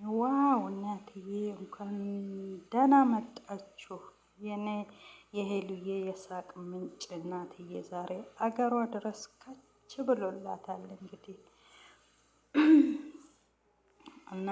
ዋው እናትዬ እንኳን ደህና መጣችሁ። የኔ የሄሉዬ የሳቅ ምንጭ እናትዬ ዛሬ አገሯ ድረስ ከች ብሎላታል። እንግዲህ እና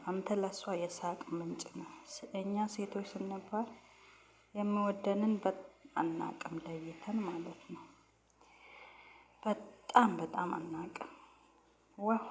አንተ ለሷ የሳቅ ምንጭ ነው። እኛ ሴቶች ስንባል የሚወደንን አናቅም ለይተን ማለት ነው። በጣም አናቅም። ዋው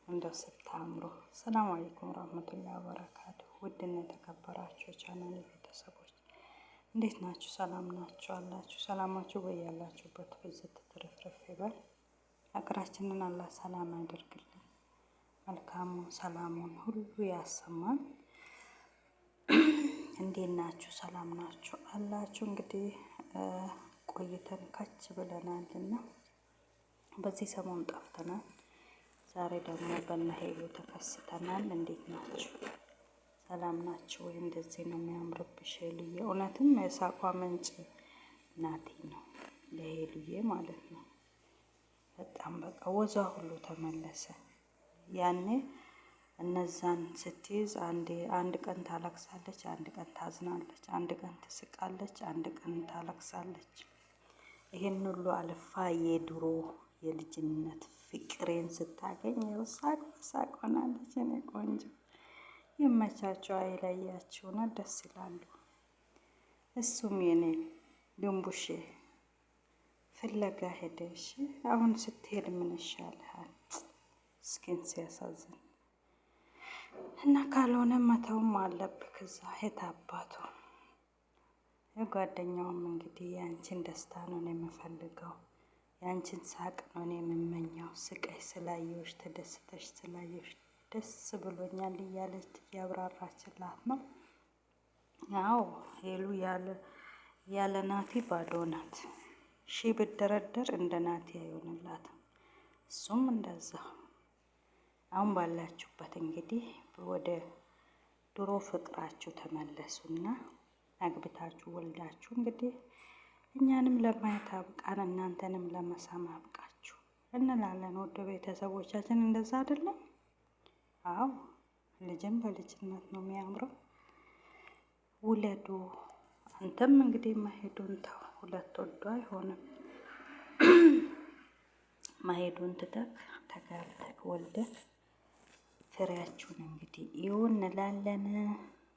እንደው ስታምሩ። ሰላም አለይኩም ወራህመቱላሂ ወበረካቱ። ውድና የተከበራችሁ ቻናል ቤተሰቦች እንዴት ናችሁ? ሰላም ናችሁ አላችሁ? ሰላማችሁ በያላችሁበት ብዝት ትርፍርፍ ይበል። ሀገራችንን አላህ ሰላም ያደርግልን። መልካሙን ሰላሙን ሁሉ ያሰማን። እንዴት ናችሁ? ሰላም ናችሁ አላችሁ? እንግዲህ ቆይተን ከች ብለናልና በዚህ ሰሞን ጠፍተናል። ዛሬ ደግሞ በእነ ሄሉ ተከስተናል። እንዴት ናችሁ? ሰላም ናችሁ ወይ? እንደዚህ ነው የሚያምርብሽ ሄሉዬ። እውነትም የሳቋ ምንጭ ናቲ ነው ለሄሉዬ ማለት ነው። በጣም በቃ ወዟ ሁሉ ተመለሰ። ያኔ እነዛን ስትይዝ አንድ ቀን ታለቅሳለች፣ አንድ ቀን ታዝናለች፣ አንድ ቀን ትስቃለች፣ አንድ ቀን ታለቅሳለች። ይሄን ሁሉ አልፋ የድሮ የልጅነት ፍቅሬን ስታገኝ ሳቅ ሆናለች። እኔ ቆንጆ ይመቻቸው፣ አይለያችሁ ነው፣ ደስ ይላሉ። እሱም የኔ ድንቡሼ ፍለጋ ሄደሽ አሁን ስትሄድ ምን ይሻልሃል? እስኪን ሲያሳዝን እና ካልሆነ መተውም አለብህ እዛ የታባቱ። የጓደኛውም እንግዲህ የአንቺን ደስታ ነው የምፈልገው፣ የአንቺን ሳቅ ነው የምመኘው። ስቀሽ ስላየሁሽ ተደስተሽ ስላየሁሽ ደስ ብሎኛል እያለች እያብራራችላት ነው። ያው ሄሉ ያለ ናቲ ባዶ ናት። ሺ ብደረደር እንደ ናቲ አይሆንላትም። እሱም እንደዛ። አሁን ባላችሁበት እንግዲህ ወደ ድሮ ፍቅራችሁ ተመለሱና አግብታችሁ ወልዳችሁ እንግዲህ እኛንም ለማየት አብቃን፣ እናንተንም ለመሳም አብቃችሁ እንላለን። ወደ ቤተሰቦቻችን እንደዛ አይደለም? አዎ ልጅም በልጅነት ነው የሚያምረው። ውለዱ። አንተም እንግዲህ መሄዱን ተው። ሁለት ወዶ አይሆንም። መሄዱን ትተክ ተጋብተክ ወልደክ ፍሬያችሁን እንግዲህ ይሁን እንላለን።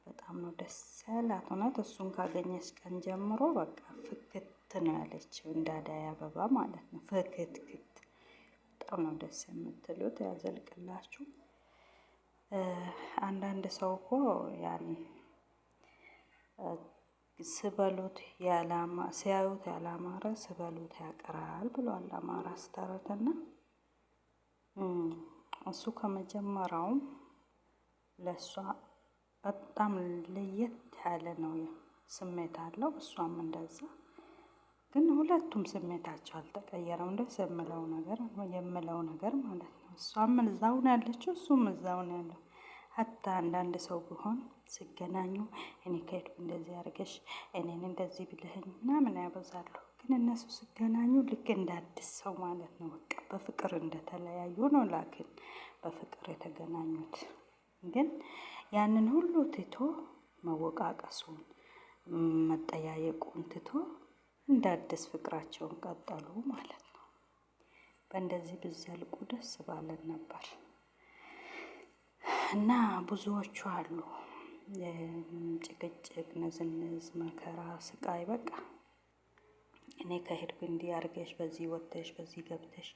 በጣም ነው ደስ ያላት እውነት። እሱን ካገኘች ቀን ጀምሮ በቃ ፍክት ነው ያለችው፣ እንዳዳይ አበባ ማለት ነው። ፍክትክት በጣም ነው ደስ የምትሉት። ያዘልቅላችሁ። አንዳንድ ሰው እኮ ያኔ ስበሉት ያላማ ሲያዩት ያላማረ ስበሉት ያቀራል ብሏል አማራ ስተረትና እሱ ከመጀመሪያውም ለሷ በጣም ለየት ያለ ነው ስሜት አለው። እሷም እንደዛ። ግን ሁለቱም ስሜታቸው አልተቀየረም። ደስ የምለው ነገር ማለት ነው። እሷም እዛው ነው ያለችው፣ እሱም እዛው ነው ያለው። ሀታ አንዳንድ ሰው ቢሆን ሲገናኙ እኔ ከሄድኩ እንደዚህ አድርገሽ እኔን እንደዚህ ብለህኝ ምናምን ያበዛሉ። ግን እነሱ ሲገናኙ ልክ እንደ አዲስ ሰው ማለት ነው። በቃ በፍቅር እንደተለያዩ ነው፣ ላኪን በፍቅር የተገናኙት። ግን ያንን ሁሉ ትቶ መወቃቀሱን መጠያየቁን ትቶ እንደ አዲስ ፍቅራቸውን ቀጠሉ ማለት ነው። በእንደዚህ ብዘልቁ ደስ ባለን ነበር። እና ብዙዎቹ አሉ ጭቅጭቅ፣ ንዝንዝ፣ መከራ፣ ስቃይ። በቃ እኔ ከሄድኩ እንዲህ አድርገሽ በዚህ ወጥተሽ በዚህ ገብተሽ፣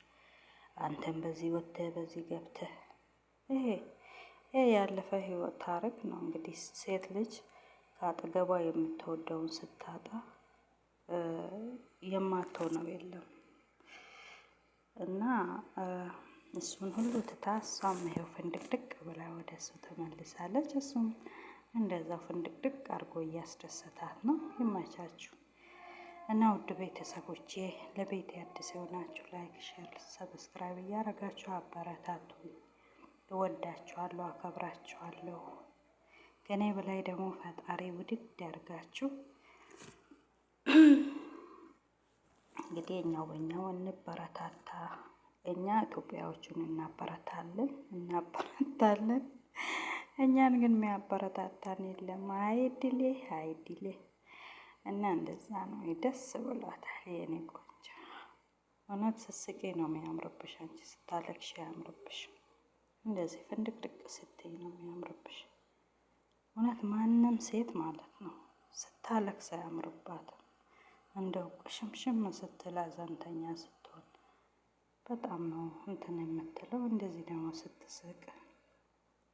አንተም በዚህ ወጥተህ በዚህ ገብተህ፣ ይሄ ያለፈ ህይወት ታሪክ ነው። እንግዲህ ሴት ልጅ ከአጠገቧ የምትወደውን ስታጣ የማትሆነው የለም እና እሱን ሁሉ ትታ እሷም ይኸው ፍንድቅድቅ ብላ ወደ እሱ ተመልሳለች። እሱም እንደዛው ፍንድቅድቅ አድርጎ እያስደሰታት ነው። ይመቻችሁ። እና ውድ ቤተሰቦቼ ለቤት አዲስ የሆናችሁ ላይክ፣ ሼር፣ ሰብስክራይብ እያደረጋችሁ አበረታቱ። እወዳችኋለሁ፣ አከብራችኋለሁ። ከኔ በላይ ደግሞ ፈጣሪ ውድድ ያርጋችሁ። እንግዲህ እኛው በእኛው እንበረታታ። እኛ ኢትዮጵያዎቹን እናበረታለን። እኛን ግን የሚያበረታታን የለም። አይድሌ አይድሌ እና እንደዛ ነው። ደስ ብሏታል የኔ ቆንጆ። እውነት ስስቄ ነው የሚያምርብሽ፣ አንቺ ስታለቅሽ አያምርብሽ። እንደዚህ ፍንድቅድቅ ስትይ ነው የሚያምርብሽ። እውነት ማንም ሴት ማለት ነው ስታለቅስ አያምርባትም። እንደው ቅሽምሽም ስትል አዘንተኛ ስትሆን በጣም ነው እንትን የምትለው። እንደዚህ ደግሞ ስትስቅ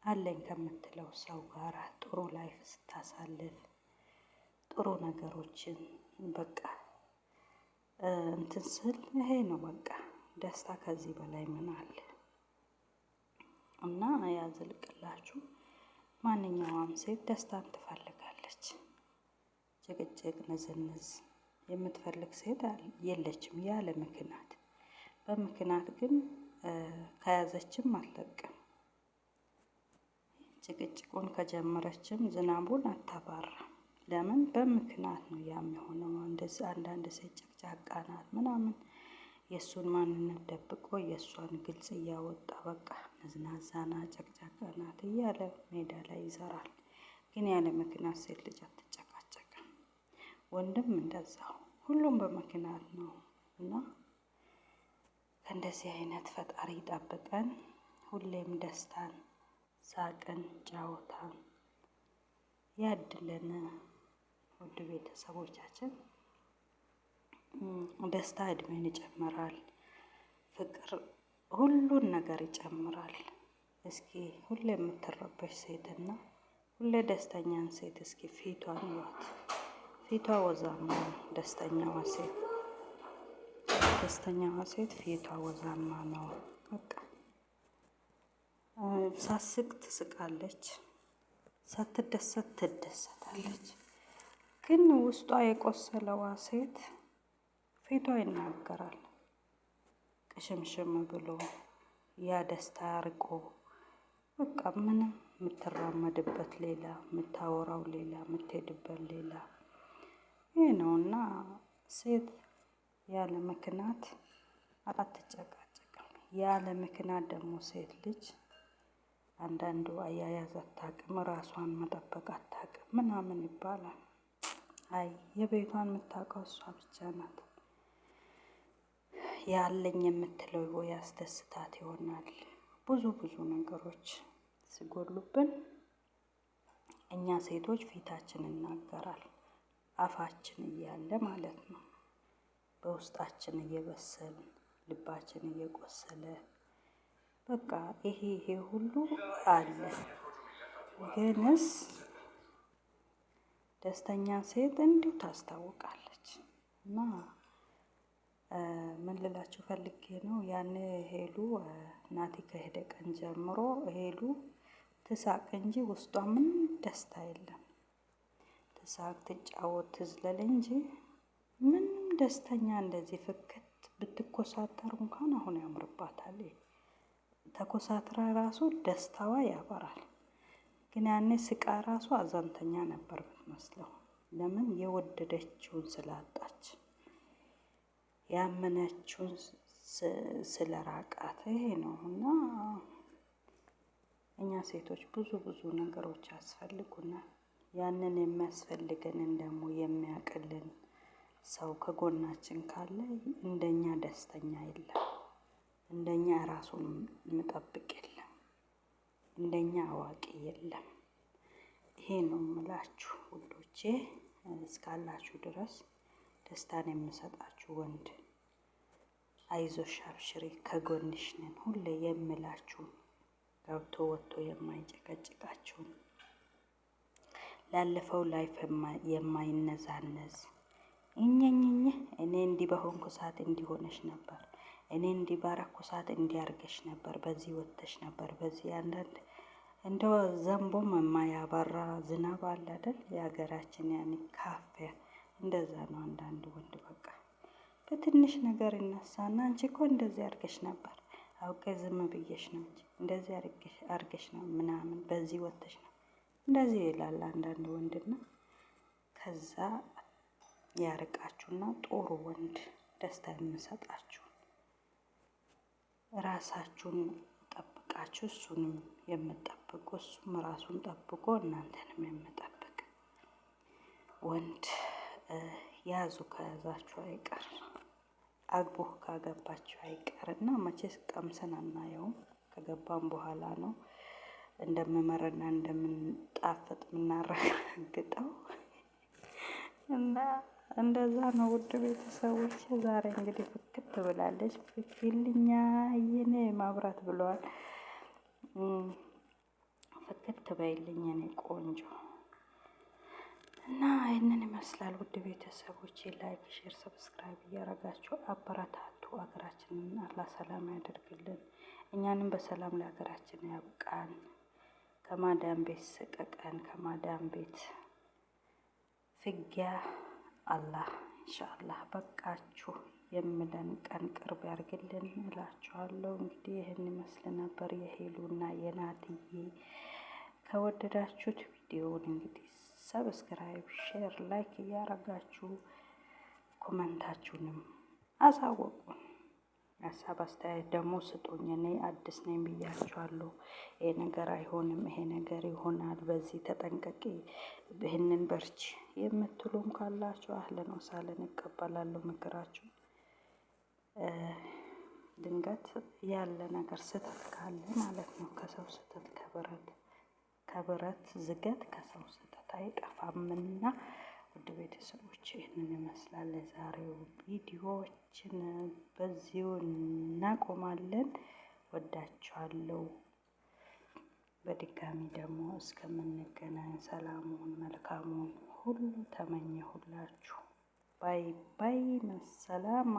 አለኝ ከምትለው ሰው ጋር ጥሩ ላይፍ ስታሳልፍ ጥሩ ነገሮችን በቃ እንትን ስል ይሄ ነው በቃ ደስታ። ከዚህ በላይ ምን አለ? እና ያዝልቅላችሁ። ማንኛውም ሴት ደስታን ትፈልጋለች። ጭቅጭቅ፣ ንዝንዝ የምትፈልግ ሴት የለችም ያለ ምክንያት። በምክንያት ግን ከያዘችም አትለቅም። ጭቅጭቁን ከጀመረችም ዝናቡን አታባራም። ለምን? በምክንያት ነው ያም የሆነው። እንደዚህ አንዳንድ ሴት ጨቅጫቃ ናት ምናምን የእሱን ማንነት ደብቆ የእሷን ግልጽ እያወጣ በቃ ነዝናዛና ጨቅጫቃ ናት እያለ ሜዳ ላይ ይዘራል። ግን ያለ ምክንያት ሴት ልጅ አትጨቃጨቅም። ወንድም እንደዛው፣ ሁሉም በምክንያት ነው። እና ከእንደዚህ አይነት ፈጣሪ ጠብቀን፣ ሁሌም ደስታን፣ ሳቅን፣ ጫወታን ያድለን። ውድ ቤተሰቦቻችን ደስታ እድሜን ይጨምራል። ፍቅር ሁሉን ነገር ይጨምራል። እስኪ ሁሌ የምትረበሽ ሴትና ሁሌ ደስተኛን ሴት እስኪ ፊቷን ይዋት። ፊቷ ወዛማ ነው። ደስተኛዋ ሴት ፊቷ ወዛማ ነው። በቃ ሳስቅ ትስቃለች፣ ሳትደሰት ትደሰታለች። ግን ውስጧ የቆሰለዋ ሴት ፊቷ ይናገራል። ቅሽምሽም ብሎ ያ ደስታ ርቆ በቃ ምንም የምትራመድበት ሌላ፣ የምታወራው ሌላ፣ የምትሄድበት ሌላ። ይህ ነውና ሴት ያለ ምክንያት አትጨቃጨቅም። ያለ ምክንያት ደግሞ ሴት ልጅ አንዳንዱ አያያዝ አታውቅም፣ ራሷን መጠበቅ አታውቅም ምናምን ይባላል። አይ የቤቷን የምታውቀው እሷ ብቻ ናት። ያለኝ የምትለው ያስደስታት ይሆናል። ብዙ ነገሮች ሲጎሉብን እኛ ሴቶች ፊታችን ይናገራል። አፋችን እያለ ማለት ነው። በውስጣችን እየበሰልን ልባችን እየቆሰለ በቃ ይሄ ሁሉ አለ። ግንስ ደስተኛ ሴት እንዲሁ ታስታውቃለች። እና ምን ልላችሁ ፈልጌ ነው፣ ያን ሄሉ ናቲ ከሄደ ቀን ጀምሮ ሄሉ ትሳቅ እንጂ ውስጧ ምን ደስታ የለም። ትሳቅ፣ ትጫወት፣ ትዝለል እንጂ ምንም ደስተኛ እንደዚህ ፍክት ብትኮሳተር እንኳን አሁን ያምርባታል። ተኮሳትራ ራሱ ደስታዋ ያበራል። ግን ያኔ ስቃ ራሱ አዛንተኛ ነበር ብትመስለው። ለምን? የወደደችውን ስላጣች፣ ያመነችውን ስለራቃት። ይሄ ነው። እና እኛ ሴቶች ብዙ ነገሮች ያስፈልጉናል። ያንን የሚያስፈልገንን ደግሞ የሚያቅልን ሰው ከጎናችን ካለ እንደኛ ደስተኛ የለም። እንደኛ ራሱን የሚጠብቅ የለም። እንደኛ አዋቂ የለም። ይሄ ነው የምላችሁ ውዶቼ። እስካላችሁ ድረስ ደስታን የምሰጣችሁ ወንድ አይዞሽ፣ አብሽሪ፣ ከጎንሽ ነን ሁሌ የምላችሁ፣ ገብቶ ወጥቶ የማይጨቀጭቃችሁን፣ ላለፈው ላይፍ የማይነዛነዝ እኛኝኝ እኔ እንዲህ በሆንኩ ሰዓት እንዲሆነሽ ነበር፣ እኔ እንዲህ ባረኩ ሰዓት እንዲያርገሽ ነበር፣ በዚህ ወጥተሽ ነበር፣ በዚህ አንዳንድ እንደው ዘንቦም የማያባራ ዝናብ አለ አይደል? የሀገራችን ያኔ ካፊያ እንደዛ ነው። አንዳንድ ወንድ በቃ በትንሽ ነገር ይነሳና አንቺ እኮ እንደዚህ አርገሽ ነበር፣ አውቄ ዝም ብዬሽ ነው እንጂ እንደዚህ አርገሽ ነው ምናምን፣ በዚህ ወጥተሽ ነው እንደዚህ ይላል አንዳንድ ወንድና ከዛ ያርቃችሁና ጦሩ ወንድ ደስታ የምሰጣችሁ ራሳችሁን ጠብቃችሁ የሚጠብቃችሁ እሱንም የምጠብቁ እሱም ራሱን ጠብቆ እናንተንም የምጠብቅ ወንድ ያዙ ከያዛችሁ አይቀር አግቦ ካገባችሁ አይቀር እና መቼስ ቀምሰን አናየውም። ከገባም በኋላ ነው እንደምመረና እንደምንጣፍጥ የምናረጋግጠው እና እንደዛ ነው። ውድ ቤተሰቦች ዛሬ እንግዲህ ፍክት ብላለች። ፍክልኛ የኔ ማብራት ብለዋል። ፍክት በይልኝ የኔ ቆንጆ እና ይህንን ይመስላል። ውድ ቤተሰቦች ላይክ፣ ሼር፣ ሰብስክራይብ እያረጋችሁ አበረታቱ። ሀገራችንን አላህ ሰላም ያደርግልን፣ እኛንም በሰላም ለሀገራችን ያብቃን። ከማዳም ቤት ስቀቀን፣ ከማዳም ቤት ፍጊያ አላህ ኢንሻአላህ በቃችሁ የምለን ቀን ቅርብ ያርግልን እላችኋለሁ። እንግዲህ ይህን ይመስል ነበር የሄሉና የናትዬ። ከወደዳችሁት ቪዲዮውን እንግዲህ ሰብስክራይብ፣ ሼር፣ ላይክ እያረጋችሁ ኮመንታችሁንም አሳወቁን። ሀሳብ አስተያየት ደግሞ ስጡኝ። እኔ አዲስ ነኝ ብያችኋለሁ። ይሄ ነገር አይሆንም፣ ይሄ ነገር ይሆናል፣ በዚህ ተጠንቀቂ፣ ይህንን በርቺ የምትሉም ካላችሁ አህለን ወሳለን እቀበላለሁ ምክራችሁ። ድንገት ያለ ነገር ስህተት ካለ ማለት ነው ከሰው ስህተት ከብረት ዝገት ከሰው ስህተት አይጠፋምና ውድ ቤተሰቦች ይህንን ይመስላል የዛሬው ቪዲዮዎችን በዚሁ እናቆማለን። ወዳችኋለሁ። በድጋሚ ደግሞ እስከምንገናኝ ሰላሙን መልካሙን ሁሉ ተመኘሁላችሁ። ባይ ባይ። መሰላማ